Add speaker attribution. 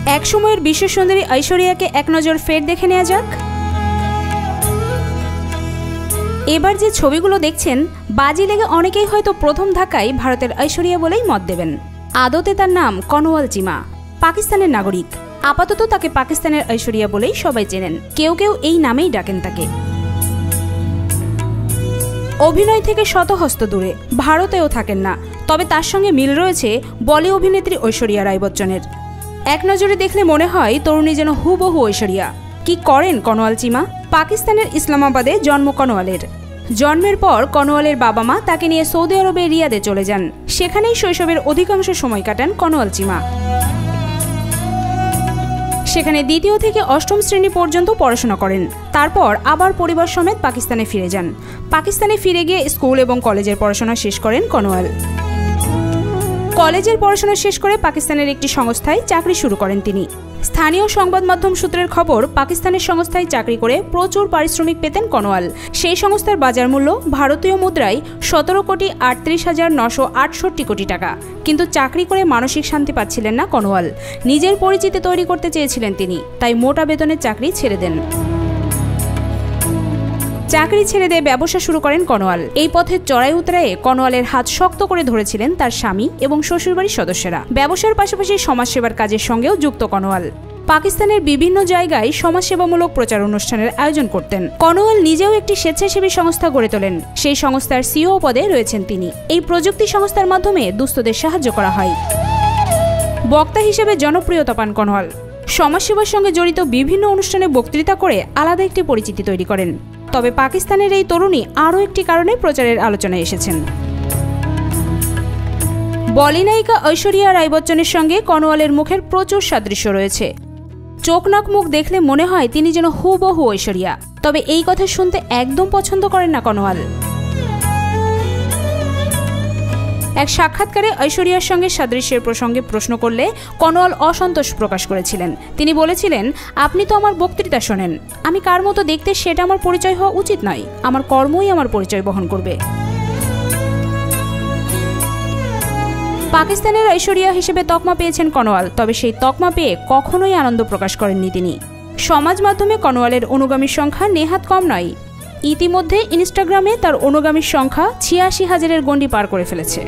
Speaker 1: এক সময়ের বিশ্বসুন্দরী ঐশ্বরিয়াকে এক নজর ফের দেখে নেওয়া যাক। এবার যে ছবিগুলো দেখছেন, বাজি লেগে অনেকেই হয়তো প্রথম ধাক্কায় ভারতের ঐশ্বরিয়া বলেই মত দেবেন। আদতে তার নাম কনওয়াল চিমা, পাকিস্তানের নাগরিক। আপাতত তাকে পাকিস্তানের ঐশ্বরিয়া বলেই সবাই চেনেন, কেউ কেউ এই নামেই ডাকেন তাকে। অভিনয় থেকে শতহস্ত দূরে, ভারতেও থাকেন না, তবে তার সঙ্গে মিল রয়েছে বলি অভিনেত্রী ঐশ্বরিয়া রায় বচ্চনের। এক নজরে দেখলে মনে হয় তরুণী যেন হুবহু ঐশ্বরিয়া। কি করেন কনওয়াল চিমা? পাকিস্তানের ইসলামাবাদে জন্ম কনওয়ালের। জন্মের পর কনওয়ালের বাবা মা তাকে নিয়ে সৌদি আরবে রিয়াদে চলে যান। সেখানেই শৈশবের অধিকাংশ সময় কাটান কনওয়াল চিমা। সেখানে দ্বিতীয় থেকে অষ্টম শ্রেণী পর্যন্ত পড়াশোনা করেন। তারপর আবার পরিবার সমেত পাকিস্তানে ফিরে যান। পাকিস্তানে ফিরে গিয়ে স্কুল এবং কলেজের পড়াশোনা শেষ করেন কনওয়াল। কলেজের পড়াশোনা শেষ করে পাকিস্তানের একটি সংস্থায় চাকরি শুরু করেন তিনি। স্থানীয় সংবাদ মাধ্যম সূত্রের খবর, পাকিস্তানের সংস্থায় চাকরি করে প্রচুর পারিশ্রমিক পেতেন কনওয়াল। সেই সংস্থার বাজার মূল্য ভারতীয় মুদ্রায় 17,38,968 কোটি টাকা। কিন্তু চাকরি করে মানসিক শান্তি পাচ্ছিলেন না কনওয়াল। নিজের পরিচিতি তৈরি করতে চেয়েছিলেন তিনি, তাই মোটা বেতনের চাকরি ছেড়ে দেন। চাকরি ছেড়ে দিয়ে ব্যবসা শুরু করেন কনওয়াল। এই পথে চড়াই উতরায়ে কনওয়ালের হাত শক্ত করে ধরেছিলেন তার স্বামী এবং শ্বশুরবাড়ির সদস্যরা। ব্যবসার পাশাপাশি সমাজসেবার কাজের সঙ্গেও যুক্ত কনওয়াল। পাকিস্তানের বিভিন্ন জায়গায় সমাজসেবামূলক প্রচার অনুষ্ঠানের আয়োজন করতেন। কনওয়াল নিজেও একটি স্বেচ্ছাসেবী সংস্থা গড়ে তোলেন। সেই সংস্থার সিইও পদে রয়েছেন তিনি। এই প্রযুক্তি সংস্থার মাধ্যমে দুস্থদের সাহায্য করা হয়। বক্তা হিসেবে জনপ্রিয়তা পান কনওয়াল। সমাজসেবার সঙ্গে জড়িত বিভিন্ন অনুষ্ঠানে বক্তৃতা করে আলাদা একটি পরিচিতি তৈরি করেন। তবে পাকিস্তানের এই তরুণী আরও একটি কারণে প্রচারের আলোচনায় এসেছেন। বলি নায়িকা ঐশ্বরিয়া রায় বচ্চনের সঙ্গে কনওয়ালের মুখের প্রচুর সাদৃশ্য রয়েছে। চোখ নাক মুখ দেখলে মনে হয় তিনি যেন হুবহু ঐশ্বরিয়া। তবে এই কথা শুনতে একদম পছন্দ করেন না কনওয়াল। এক সাক্ষাৎকারে ঐশ্বরিয়ার সঙ্গে সাদৃশ্যের প্রসঙ্গে প্রশ্ন করলে কনওয়াল অসন্তোষ প্রকাশ করেছিলেন। তিনি বলেছিলেন, আপনি তো আমার বক্তৃতা শোনেন, আমি কার মতো দেখতে সেটা আমার পরিচয় হওয়া উচিত নয়। আমার কর্মই আমার পরিচয় বহন করবে। পাকিস্তানের ঐশ্বরিয়া হিসেবে তকমা পেয়েছেন কনওয়াল, তবে সেই তকমা পেয়ে কখনোই আনন্দ প্রকাশ করেননি তিনি। সমাজ মাধ্যমে কনওয়ালের অনুগামীর সংখ্যা নেহাত কম নয়। ইতিমধ্যে ইনস্টাগ্রামে তার অনুগামীর সংখ্যা ৮৬,০০০-এর গণ্ডি পার করে ফেলেছে।